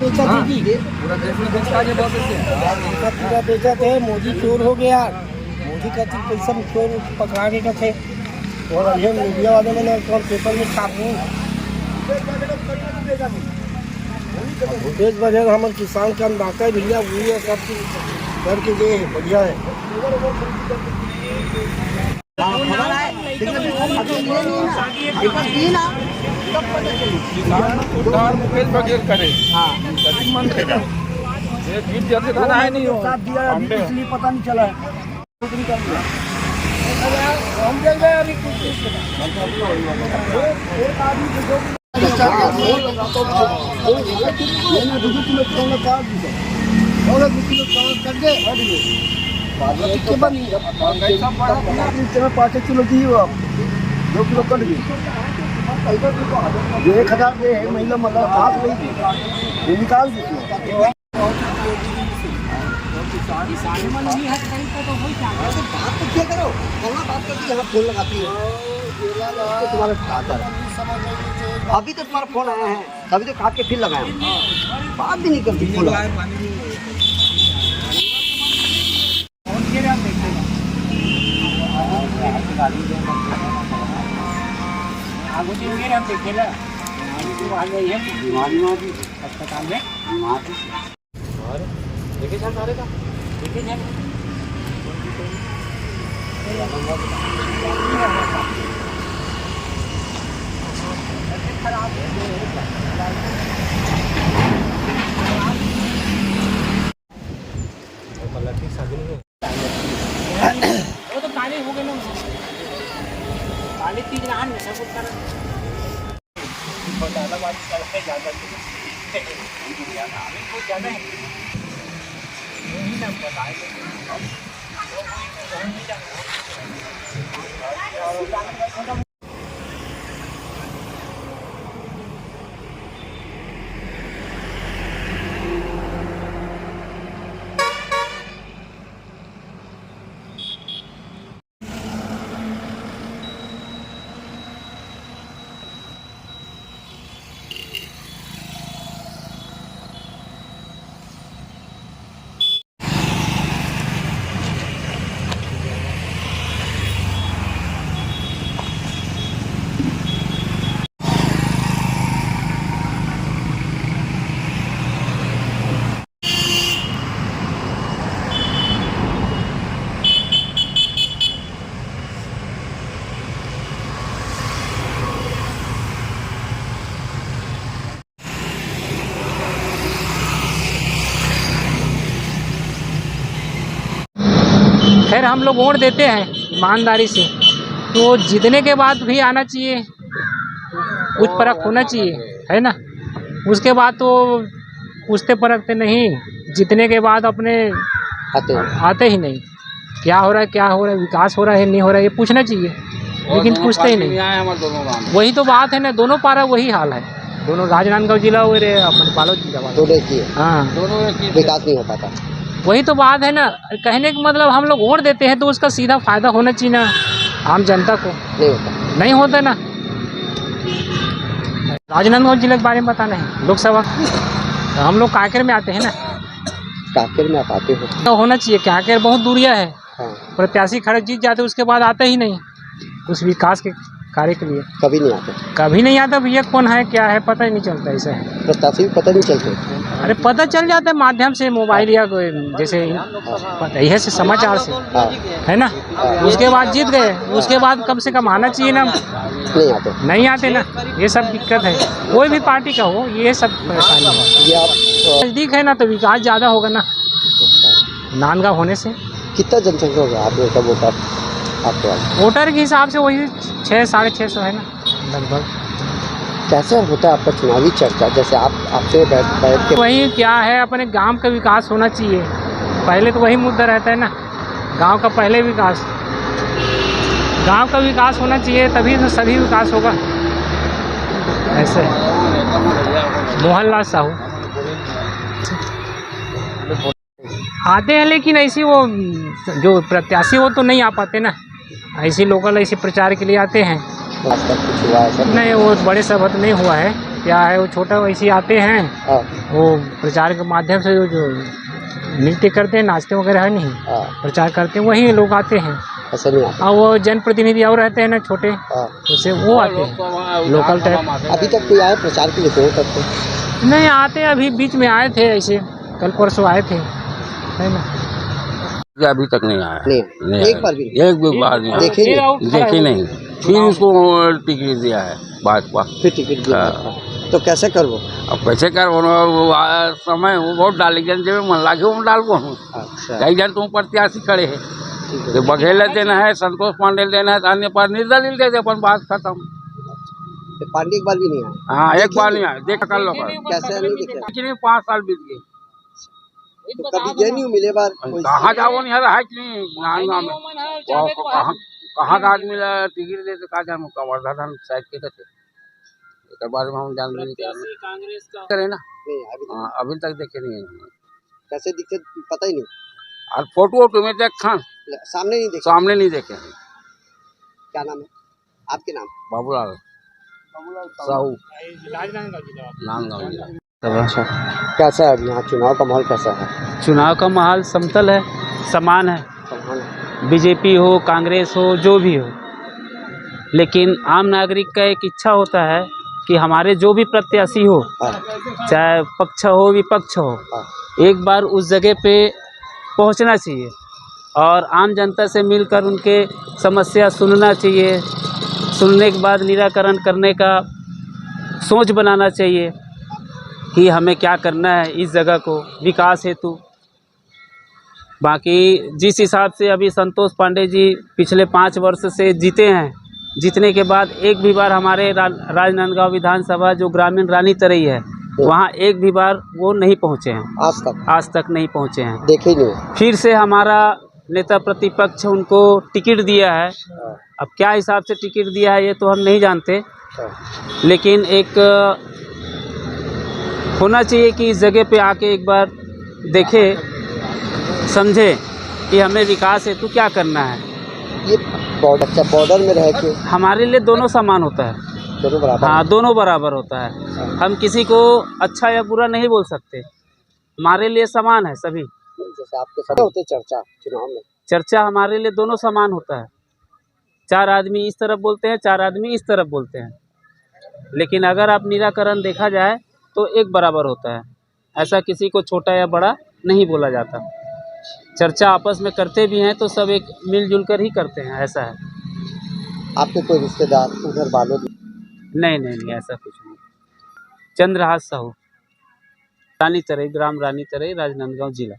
बेचा थे जी, पूरा देश में बेचता है बहुत ऐसे। पूरा बेचा थे। मोदी चोर हो गया, मोदी का पैसा चोर पकड़ाने का थे और ये मीडिया वाले मैंने कौन पेपर में छापू भूपेश बघेल हमारे किसान का अंदाता है भैया, वही है सब चीज करके दे बढ़िया है। मुकेश बघेल करे मन देगा जीत जैसे खाना है नहीं हो इसलिए पता नहीं चला है हम देख रहे हैं अभी कुछ 5 किलो दी हो आप 2 किलो कट गई 1000 दे है महिला मतलब घास नहीं ये निकाल दीजिए। अभी तो तुम्हारा फोन आया है, अभी तो काट के फिर लगाया बात भी नहीं करती फोन अस्पताल में देखे जान सारे का देखे जान वो तो काले हो गए ना काले 3 रान नशा को कर ज्यादा बात करते ज्यादा हमें बहुत ज्यादा है यही ना बताए खैर हम लोग वोट देते हैं ईमानदारी से, तो जीतने के बाद भी आना चाहिए, कुछ परख होना चाहिए, है ना। उसके बाद तो पूछते परखते नहीं, जीतने के बाद अपने आते ही नहीं, क्या हो रहा है, विकास हो रहा है नहीं हो रहा है, ये पूछना चाहिए, लेकिन पूछते ही नहीं। वही तो बात है ना, दोनों पारा वही हाल है, दोनों राजनांदगांव जिला हो रहे अपने बालोद जिला, हाँ दोनों विकास नहीं हो पाता। वही तो बात है ना, कहने का मतलब हम लोग वोट देते हैं तो उसका सीधा फायदा होना चाहिए ना आम जनता को, नहीं होता ना। राजनांदगांव जिले के बारे में बताना है लोकसभा, तो हम लोग कांकेर में आते हैं ना, कांकेर में आप आते हो तो होना चाहिए, कांकेर बहुत दूरिया है, हाँ। प्रत्याशी खड़े जीत जाते उसके बाद आते ही नहीं उस विकास के कार्य के लिए, कभी नहीं आता भैया, कौन है क्या है पता ही नहीं चलता, ऐसा है प्रत्याशी पता नहीं चलते। अरे पता चल जाता है माध्यम से, मोबाइल या कोई जैसे यही से समाचार से, है ना। उसके बाद जीत गए, उसके बाद कम से कम आना चाहिए ना, नहीं आते ना, ये सब दिक्कत है, कोई भी पार्टी का हो ये सब परेशानी है। नज़दीक है ना तो विकास ज़्यादा होगा ना, नांदगांव होने से। कितना जनसंख्या होगा आप लोग का वोटर? आपके वोटर के हिसाब से वही 600-650 है ना लगभग। कैसे होता है आपका चुनावी चर्चा, जैसे आपसे बैठ के? वही क्या है, अपने गांव का विकास होना चाहिए, पहले तो वही मुद्दा रहता है ना, गांव का पहले विकास, गांव का विकास होना चाहिए, तभी तो सभी विकास होगा। ऐसे मोहनलाल साहू आते हैं, लेकिन ऐसी वो जो प्रत्याशी वो तो नहीं आ पाते ना, ऐसी लोकल ऐसे प्रचार के लिए आते हैं। कुछ हुआ है सर? नहीं, वो बड़े सभा तो नहीं हुआ है, क्या है वो छोटा वैसे आते हैं, हाँ वो प्रचार के माध्यम से जो नृत्य करते हैं, नाचते वगैरह है नहीं, हाँ प्रचार करते हैं वही लोग आते हैं। ऐसा नहीं आता। और वो जनप्रतिनिधि और रहते हैं ना छोटे, हाँ उससे वो आते हैं लोकल टाइप। अभी तक कोई आए प्रचार के लिए तो करते नहीं आते, अभी बीच में आए थे ऐसे, कल परसों आए थे, है ना। ये अभी तक नहीं आया, नहीं एक बार भी एक भी बार नहीं आया, देखे नहीं। देखी नहीं। फिर उसको टिकट दिया है भाजपा। फिर टिकट दिया था। तो कैसे करबो? अब कैसे कर समय वो वोट डाली जन जब मन लागे वो डालबो। अच्छा कई जन तुम प्रत्याशी खड़े है, ठीक है। तो बघेला देना है, संतोष पांडे देना है, अन्य पर निर्दलीय दे दे, अपन बात खत्म। तो पांडे एक बार भी नहीं आया। हाँ एक बार नहीं आया, देख कर लो। कैसे नहीं दिखे? लेकिन 5 साल बीत गए, तो कभी गए नहीं मिले बार कोई? कहाँ जाओ नहीं है कि नहीं नाम में कहाँ का आदमी टिकट दे तो कहा जानो का वर्धाधन साइड के थे, एक बार में हम जान नहीं करे ना। नहीं अभी तक। हाँ, अभी तक देखे नहीं है। कैसे दिखते पता ही नहीं। और फोटो वोटो में देख खान सामने नहीं देखे। सामने नहीं देखे। क्या नाम है आपके? नाम बाबूलाल साहू, नांदगांव जिला। अच्छा कैसा है यहाँ चुनाव का माहौल कैसा है? चुनाव का माहौल समतल है, समान है, बीजेपी हो कांग्रेस हो जो भी हो, लेकिन आम नागरिक का एक इच्छा होता है कि हमारे जो भी प्रत्याशी हो, हाँ चाहे पक्ष हो विपक्ष हो, हाँ एक बार उस जगह पे पहुंचना चाहिए और आम जनता से मिलकर उनके समस्या सुनना चाहिए, सुनने के बाद निराकरण करने का सोच बनाना चाहिए कि हमें क्या करना है इस जगह को विकास हेतु। बाकी जिस हिसाब से अभी संतोष पांडे जी पिछले 5 वर्ष से जीते हैं, जीतने के बाद एक भी बार हमारे राजनांदगांव विधानसभा जो ग्रामीण रानी तरई है वहाँ एक भी बार वो नहीं पहुँचे हैं, आज तक नहीं पहुँचे हैं, देखे नहीं। फिर से हमारा नेता प्रतिपक्ष उनको टिकट दिया है। अब क्या हिसाब से टिकट दिया है ये तो हम नहीं जानते, लेकिन एक होना चाहिए कि इस जगह पे आके एक बार देखे समझे कि हमें विकास हेतु क्या करना है। ये बॉर्डर में रह के हमारे लिए दोनों समान होता है, दोनों बराबर। हाँ दोनों बराबर होता है। हम किसी को अच्छा या बुरा नहीं बोल सकते, हमारे लिए समान है सभी। जैसे आपके साथ होते चर्चा चुनाव में, चर्चा हमारे लिए दोनों समान होता है। 4 आदमी इस तरफ बोलते हैं, 4 आदमी इस तरफ बोलते हैं, लेकिन अगर आप निराकरण देखा जाए तो एक बराबर होता है। ऐसा किसी को छोटा या बड़ा नहीं बोला जाता। चर्चा आपस में करते भी हैं तो सब एक मिलजुल कर ही करते हैं, ऐसा है। आपके कोई रिश्तेदार उधर बालों? नहीं ऐसा कुछ नहीं। चंद्रहास साहू, रानी तरई, ग्राम रानी तरई, राजनांदगांव जिला।